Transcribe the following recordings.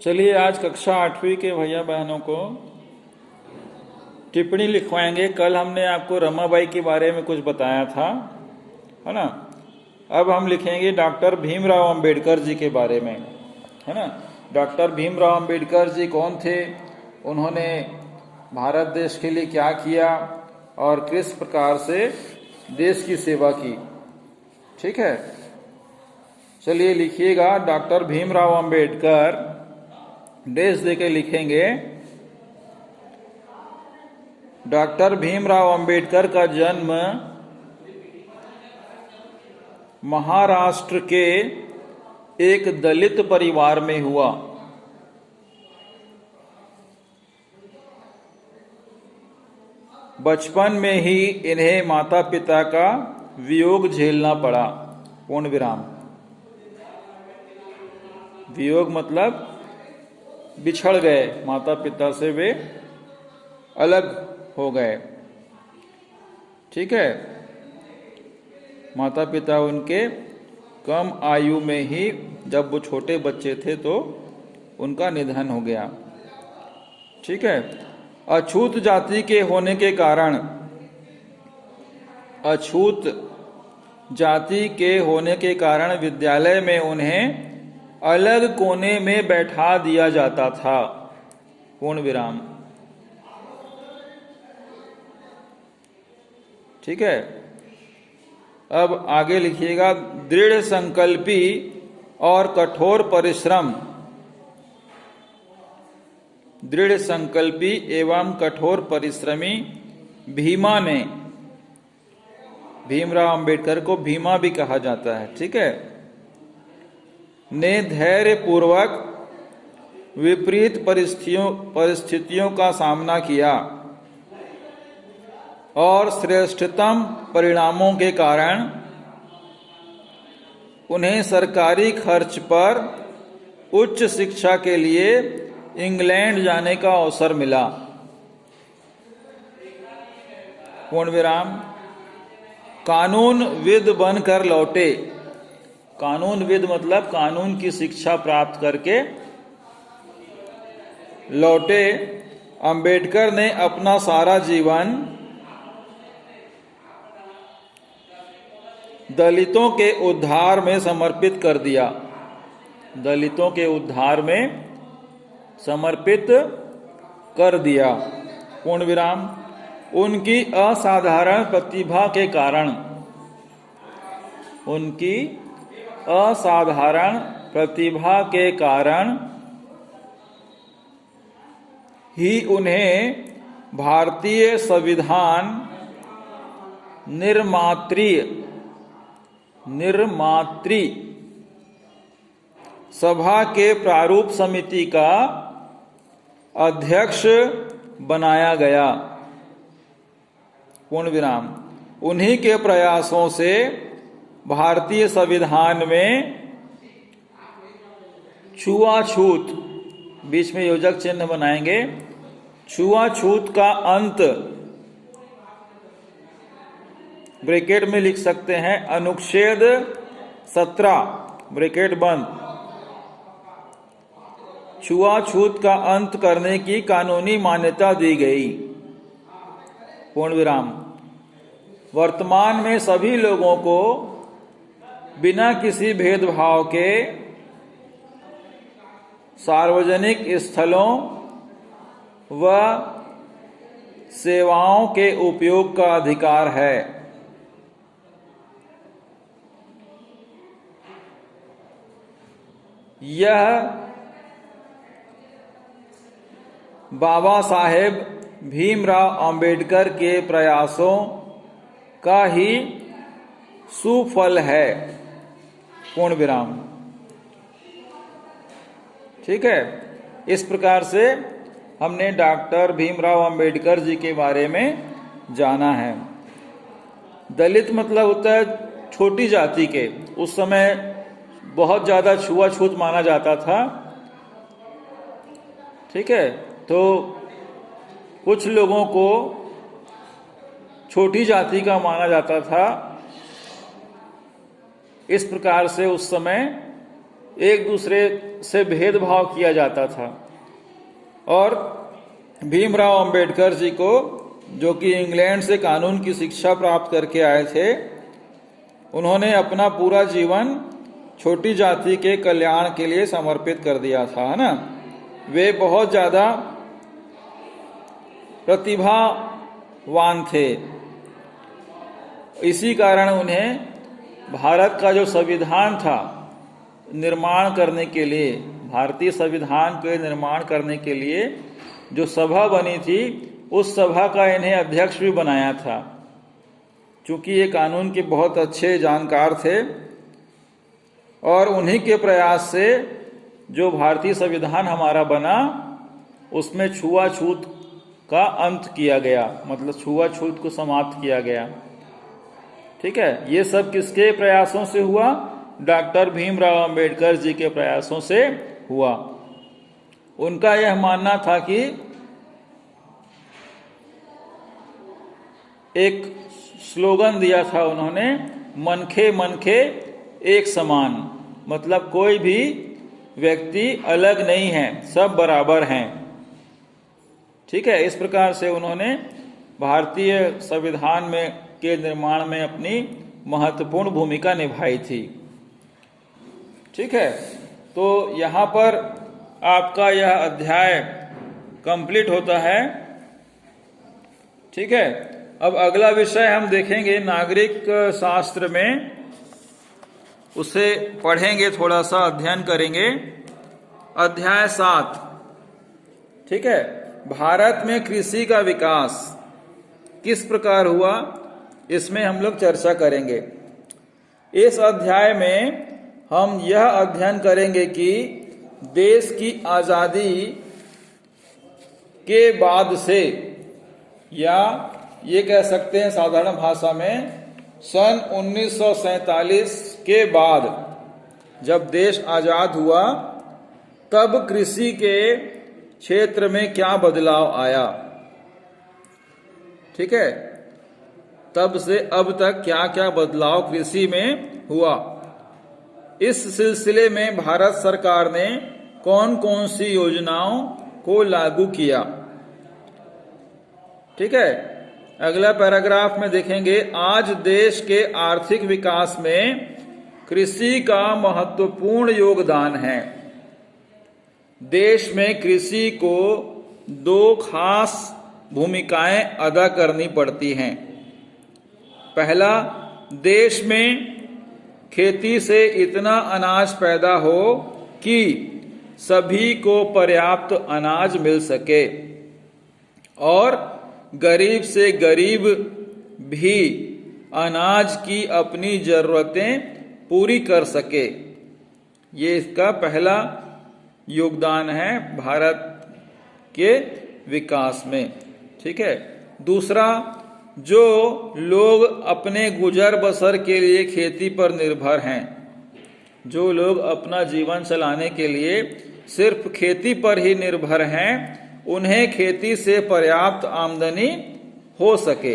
चलिए आज कक्षा 8वीं के भैया बहनों को टिप्पणी लिखवाएंगे। कल हमने आपको रमाबाई के बारे में कुछ बताया था, है ना। अब हम लिखेंगे डॉक्टर भीमराव अंबेडकर जी के बारे में, है ना। डॉक्टर भीमराव अंबेडकर जी कौन थे, उन्होंने भारत देश के लिए क्या किया और किस प्रकार से देश की सेवा की। ठीक है, चलिए लिखिएगा डॉक्टर भीमराव अंबेडकर, डेश देके लिखेंगे। डॉक्टर भीमराव अंबेडकर का जन्म महाराष्ट्र के एक दलित परिवार में हुआ। बचपन में ही इन्हें माता पिता का वियोग झेलना पड़ा। पूर्ण विराम। वियोग मतलब बिछड़ गए, माता पिता से वे अलग हो गए। ठीक है, माता पिता उनके कम आयु में ही, जब वो छोटे बच्चे थे तो उनका निधन हो गया। ठीक है, अछूत जाति के होने के कारण, अछूत जाति के होने के कारण विद्यालय में उन्हें अलग कोने में बैठा दिया जाता था। पूर्ण विराम। ठीक है, अब आगे लिखिएगा दृढ़ संकल्पी और कठोर परिश्रम। दृढ़ संकल्पी एवं कठोर परिश्रमी भीमा ने, भीमराव अंबेडकर को भीमा भी कहा जाता है, ठीक है, ने धैर्य पूर्वक विपरीत परिस्थितियों का सामना किया और श्रेष्ठतम परिणामों के कारण उन्हें सरकारी खर्च पर उच्च शिक्षा के लिए इंग्लैंड जाने का अवसर मिला। पूर्ण विराम। कानूनविद बनकर लौटे। कानूनविद मतलब कानून की शिक्षा प्राप्त करके लौटे। अंबेडकर ने अपना सारा जीवन दलितों के उद्धार में समर्पित कर दिया। दलितों के उद्धार में समर्पित कर दिया। पूर्ण विराम। उनकी असाधारण प्रतिभा के कारण, उनकी असाधारण प्रतिभा के कारण ही उन्हें भारतीय संविधान निर्मात्री सभा के प्रारूप समिति का अध्यक्ष बनाया गया। पूर्ण विराम। उन्हीं के प्रयासों से भारतीय संविधान में छुआछूत, बीच में योजक चिन्ह बनाएंगे, छुआछूत का अंत ब्रैकेट में लिख सकते हैं, अनुच्छेद 17 ब्रैकेट बंद, छुआछूत का अंत करने की कानूनी मान्यता दी गई। पूर्ण विराम। वर्तमान में सभी लोगों को बिना किसी भेदभाव के सार्वजनिक स्थलों व सेवाओं के उपयोग का अधिकार है। यह बाबा साहेब भीमराव अंबेडकर के प्रयासों का ही सुफल है। पूर्ण विराम। ठीक है, इस प्रकार से हमने डॉक्टर भीमराव अंबेडकर जी के बारे में जाना है। दलित मतलब होता है छोटी जाति के। उस समय बहुत ज्यादा छुआछूत माना जाता था। ठीक है, तो कुछ लोगों को छोटी जाति का माना जाता था। इस प्रकार से उस समय एक दूसरे से भेदभाव किया जाता था। और भीमराव अंबेडकर जी को, जो कि इंग्लैंड से कानून की शिक्षा प्राप्त करके आए थे, उन्होंने अपना पूरा जीवन छोटी जाति के कल्याण के लिए समर्पित कर दिया था, है ना। वे बहुत ज़्यादा प्रतिभावान थे। इसी कारण उन्हें भारत का जो संविधान था निर्माण करने के लिए, भारतीय संविधान के निर्माण करने के लिए जो सभा बनी थी, उस सभा का इन्हें अध्यक्ष भी बनाया था। चूंकि ये कानून के बहुत अच्छे जानकार थे और उन्हीं के प्रयास से जो भारतीय संविधान हमारा बना, उसमें छुआछूत का अंत किया गया, मतलब छुआछूत को समाप्त किया गया। ठीक है, ये सब किसके प्रयासों से हुआ? डॉक्टर भीमराव अंबेडकर जी के प्रयासों से हुआ। उनका यह मानना था कि एक स्लोगन दिया था उन्होंने, मनखे मनखे एक समान, मतलब कोई भी व्यक्ति अलग नहीं है, सब बराबर हैं। ठीक है, इस प्रकार से उन्होंने भारतीय संविधान में के निर्माण में अपनी महत्वपूर्ण भूमिका निभाई थी। ठीक है, तो यहाँ पर आपका यह अध्याय कंप्लीट होता है। ठीक है, अब अगला विषय हम देखेंगे नागरिक शास्त्र में, उसे पढ़ेंगे, थोड़ा सा अध्ययन करेंगे। अध्याय 7। ठीक है, भारत में कृषि का विकास किस प्रकार हुआ, इसमें हम लोग चर्चा करेंगे। इस अध्याय में हम यह अध्ययन करेंगे कि देश की आजादी के बाद से, या ये कह सकते हैं साधारण भाषा में, सन 1947 के बाद जब देश आजाद हुआ, तब कृषि के क्षेत्र में क्या बदलाव आया। ठीक है, तब से अब तक क्या क्या बदलाव कृषि में हुआ। इस सिलसिले में भारत सरकार ने कौन कौन सी योजनाओं को लागू किया। ठीक है, अगला पैराग्राफ में देखेंगे, आज देश के आर्थिक विकास में कृषि का महत्वपूर्ण योगदान है। देश में कृषि को दो खास भूमिकाएं अदा करनी पड़ती हैं। पहला, देश में खेती से इतना अनाज पैदा हो कि सभी को पर्याप्त अनाज मिल सके और गरीब से गरीब भी अनाज की अपनी जरूरतें पूरी कर सके। ये इसका पहला योगदान है भारत के विकास में। ठीक है, दूसरा, जो लोग अपने गुजर बसर के लिए खेती पर निर्भर हैं, जो लोग अपना जीवन चलाने के लिए सिर्फ खेती पर ही निर्भर हैं, उन्हें खेती से पर्याप्त आमदनी हो सके।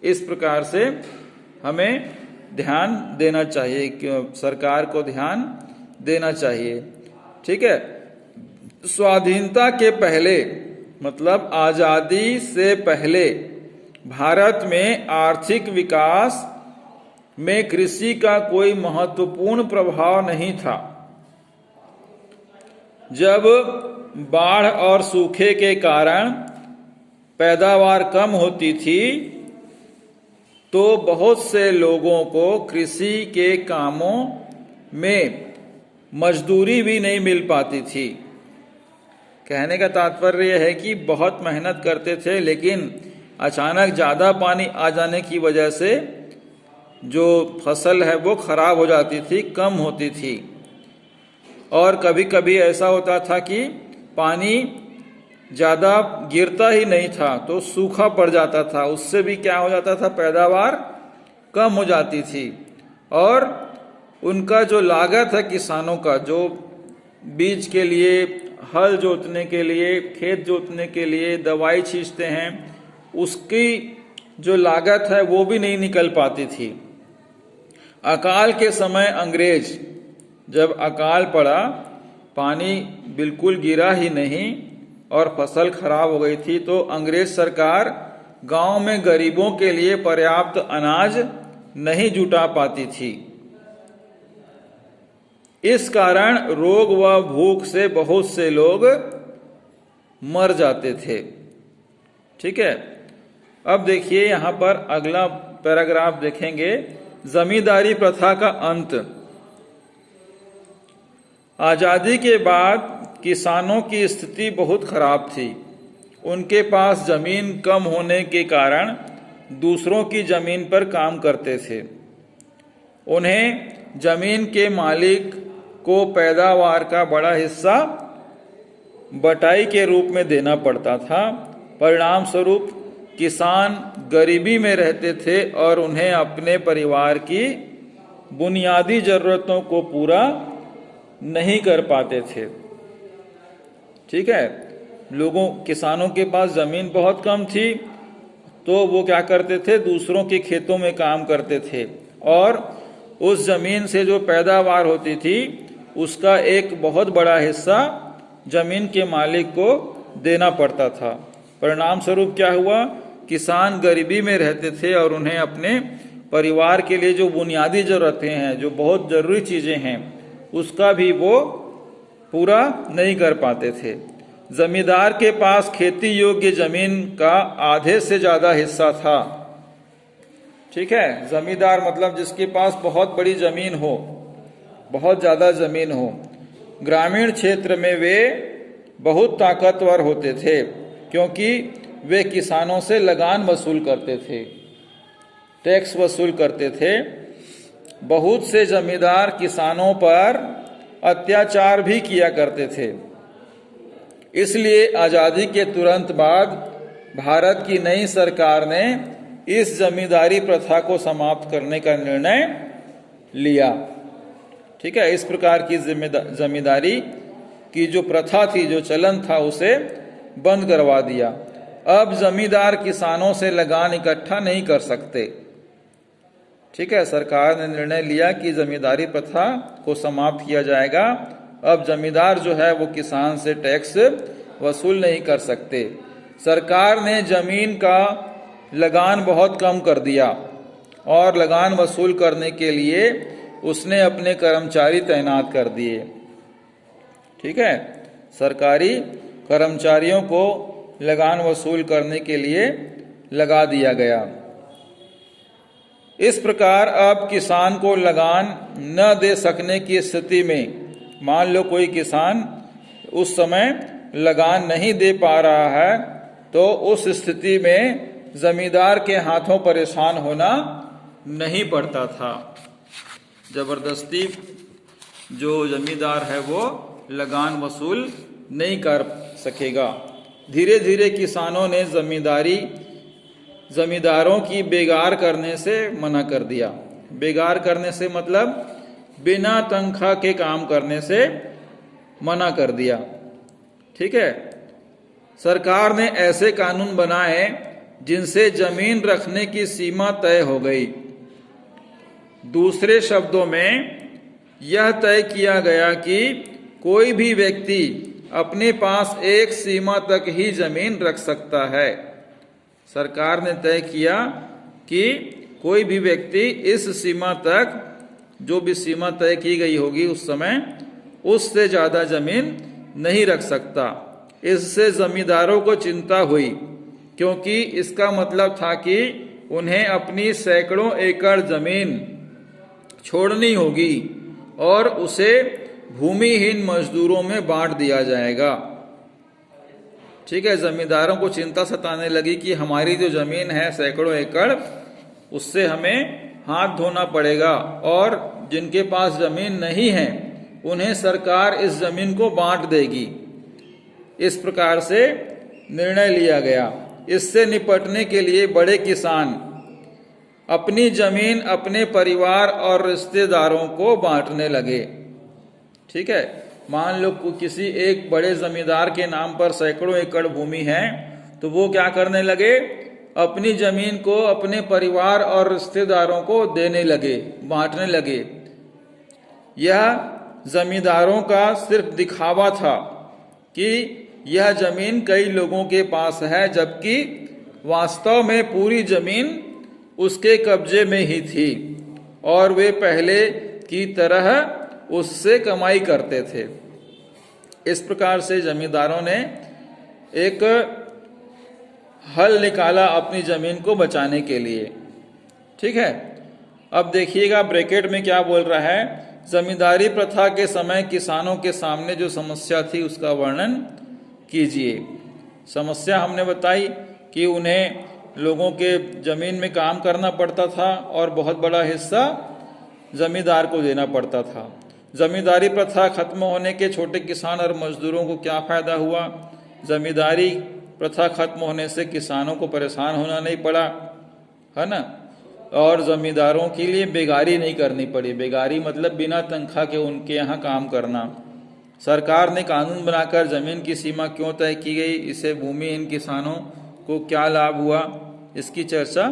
इस प्रकार से हमें ध्यान देना चाहिए, सरकार को ध्यान देना चाहिए। ठीक है, स्वाधीनता के पहले, मतलब आजादी से पहले, भारत में आर्थिक विकास में कृषि का कोई महत्वपूर्ण प्रभाव नहीं था। जब बाढ़ और सूखे के कारण पैदावार कम होती थी, तो बहुत से लोगों को कृषि के कामों में मजदूरी भी नहीं मिल पाती थी। कहने का तात्पर्य है कि बहुत मेहनत करते थे, लेकिन अचानक ज़्यादा पानी आ जाने की वजह से जो फसल है वो खराब हो जाती थी, कम होती थी। और कभी कभी ऐसा होता था कि पानी ज़्यादा गिरता ही नहीं था, तो सूखा पड़ जाता था। उससे भी क्या हो जाता था, पैदावार कम हो जाती थी। और उनका जो लागत है किसानों का, जो बीज के लिए, हल जोतने के लिए, खेत जोतने के लिए दवाई छींचते हैं, उसकी जो लागत है वो भी नहीं निकल पाती थी। अकाल के समय अंग्रेज जब अकाल पड़ा, पानी बिल्कुल गिरा ही नहीं और फसल खराब हो गई थी, तो अंग्रेज सरकार गांव में गरीबों के लिए पर्याप्त अनाज नहीं जुटा पाती थी। इस कारण रोग व भूख से बहुत से लोग मर जाते थे। ठीक है, अब देखिए यहां पर अगला पैराग्राफ देखेंगे, जमींदारी प्रथा का अंत। आजादी के बाद किसानों की स्थिति बहुत खराब थी। उनके पास जमीन कम होने के कारण दूसरों की जमीन पर काम करते थे। उन्हें जमीन के मालिक को पैदावार का बड़ा हिस्सा बटाई के रूप में देना पड़ता था। परिणाम स्वरूप किसान गरीबी में रहते थे और उन्हें अपने परिवार की बुनियादी जरूरतों को पूरा नहीं कर पाते थे। ठीक है, किसानों के पास जमीन बहुत कम थी, तो वो क्या करते थे, दूसरों के खेतों में काम करते थे और उस जमीन से जो पैदावार होती थी उसका एक बहुत बड़ा हिस्सा जमीन के मालिक को देना पड़ता था। परिणाम स्वरूप क्या हुआ, किसान गरीबी में रहते थे और उन्हें अपने परिवार के लिए जो बुनियादी जरूरतें हैं, जो बहुत जरूरी चीजें हैं, उसका भी वो पूरा नहीं कर पाते थे। जमींदार के पास खेती योग्य जमीन का आधे से ज्यादा हिस्सा था। ठीक है, जमींदार मतलब जिसके पास बहुत बड़ी जमीन हो, बहुत ज्यादा जमीन हो। ग्रामीण क्षेत्र में वे बहुत ताकतवर होते थे क्योंकि वे किसानों से लगान वसूल करते थे, टैक्स वसूल करते थे। बहुत से जमींदार किसानों पर अत्याचार भी किया करते थे। इसलिए आजादी के तुरंत बाद भारत की नई सरकार ने इस जमींदारी प्रथा को समाप्त करने का निर्णय लिया। ठीक है, इस प्रकार की जमींदारी की जो प्रथा थी, जो चलन था, उसे बंद करवा दिया। अब जमींदार किसानों से लगान इकट्ठा नहीं कर सकते। ठीक है, सरकार ने निर्णय लिया कि जमींदारी प्रथा को समाप्त किया जाएगा। अब जमींदार जो है वो किसान से टैक्स वसूल नहीं कर सकते। सरकार ने जमीन का लगान बहुत कम कर दिया और लगान वसूल करने के लिए उसने अपने कर्मचारी तैनात कर दिए। ठीक है, सरकारी कर्मचारियों को लगान वसूल करने के लिए लगा दिया गया। इस प्रकार अब किसान को लगान न दे सकने की स्थिति में, मान लो कोई किसान उस समय लगान नहीं दे पा रहा है, तो उस स्थिति में जमींदार के हाथों परेशान होना नहीं पड़ता था। जबरदस्ती जो जमींदार है वो लगान वसूल नहीं कर सकेगा। धीरे धीरे किसानों ने जमींदारों की बेगार करने से मना कर दिया। बेगार करने से मतलब बिना तनख्वाह के काम करने से मना कर दिया। ठीक है, सरकार ने ऐसे कानून बनाए जिनसे जमीन रखने की सीमा तय हो गई। दूसरे शब्दों में यह तय किया गया कि कोई भी व्यक्ति अपने पास एक सीमा तक ही जमीन रख सकता है। सरकार ने तय किया कि कोई भी व्यक्ति इस सीमा तक, जो भी सीमा तय की गई होगी उस समय, उससे ज्यादा जमीन नहीं रख सकता। इससे जमींदारों को चिंता हुई क्योंकि इसका मतलब था कि उन्हें अपनी सैकड़ों एकड़ जमीन छोड़नी होगी और उसे भूमिहीन मजदूरों में बांट दिया जाएगा। ठीक है, जमींदारों को चिंता सताने लगी कि हमारी जो जमीन है सैकड़ों एकड़, उससे हमें हाथ धोना पड़ेगा और जिनके पास जमीन नहीं है उन्हें सरकार इस जमीन को बांट देगी। इस प्रकार से निर्णय लिया गया। इससे निपटने के लिए बड़े किसान अपनी जमीन अपने परिवार और रिश्तेदारों को बांटने लगे। ठीक है, मान लो किसी एक बड़े जमींदार के नाम पर सैकड़ों एकड़ भूमि है, तो वो क्या करने लगे, अपनी जमीन को अपने परिवार और रिश्तेदारों को देने लगे, बांटने लगे। यह जमींदारों का सिर्फ दिखावा था कि यह जमीन कई लोगों के पास है, जबकि वास्तव में पूरी जमीन उसके कब्जे में ही थी और वे पहले की तरह उससे कमाई करते थे। इस प्रकार से जमींदारों ने एक हल निकाला अपनी जमीन को बचाने के लिए। ठीक है, अब देखिएगा ब्रैकेट में क्या बोल रहा है। जमींदारी प्रथा के समय किसानों के सामने जो समस्या थी उसका वर्णन कीजिए। समस्या हमने बताई कि उन्हें लोगों के जमीन में काम करना पड़ता था और बहुत बड़ा हिस्सा जमींदार को देना पड़ता था। जमींदारी प्रथा खत्म होने के छोटे किसान और मजदूरों को क्या फायदा हुआ? जमींदारी प्रथा खत्म होने से किसानों को परेशान होना नहीं पड़ा, है ना, और जमींदारों के लिए बेगारी नहीं करनी पड़ी। बेगारी मतलब बिना तनख्वाह के उनके यहाँ काम करना। सरकार ने कानून बनाकर जमीन की सीमा क्यों तय की गई, इससे भूमिहीन किसानों को क्या लाभ हुआ, इसकी चर्चा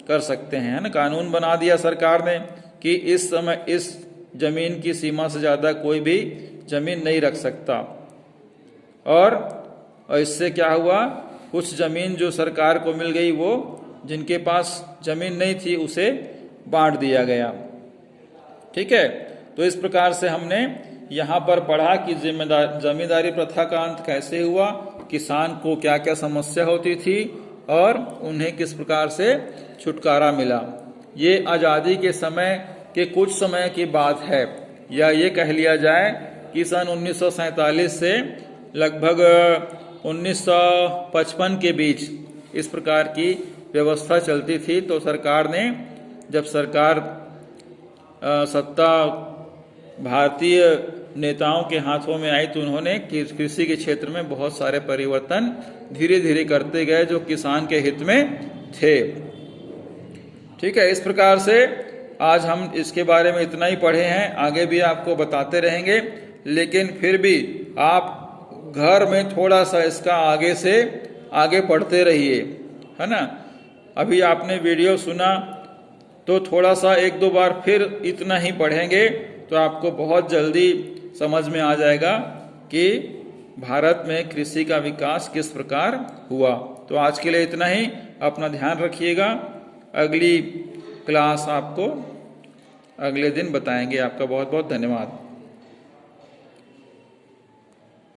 कर सकते हैं, है ना। कानून बना दिया सरकार ने कि इस समय इस जमीन की सीमा से ज़्यादा कोई भी जमीन नहीं रख सकता, और इससे क्या हुआ, कुछ जमीन जो सरकार को मिल गई वो जिनके पास जमीन नहीं थी उसे बांट दिया गया। ठीक है, तो इस प्रकार से हमने यहाँ पर पढ़ा कि जमींदारी प्रथा का अंत कैसे हुआ, किसान को क्या क्या समस्या होती थी और उन्हें किस प्रकार से छुटकारा मिला। ये आज़ादी के समय के कुछ समय की बात है, या ये कह लिया जाए कि सन 1947 से लगभग 1955 के बीच इस प्रकार की व्यवस्था चलती थी। तो सरकार ने, जब सरकार सत्ता भारतीय नेताओं के हाथों में आई, तो उन्होंने कृषि के क्षेत्र में बहुत सारे परिवर्तन धीरे धीरे करते गए जो किसान के हित में थे। ठीक है, इस प्रकार से आज हम इसके बारे में इतना ही पढ़े हैं, आगे भी आपको बताते रहेंगे, लेकिन फिर भी आप घर में थोड़ा सा इसका आगे से आगे पढ़ते रहिए, है ना। अभी आपने वीडियो सुना तो थोड़ा सा एक दो बार फिर इतना ही पढ़ेंगे तो आपको बहुत जल्दी समझ में आ जाएगा कि भारत में कृषि का विकास किस प्रकार हुआ। तो आज के लिए इतना ही, अपना ध्यान रखिएगा। अगली क्लास आपको अगले दिन बताएंगे। आपका बहुत बहुत धन्यवाद।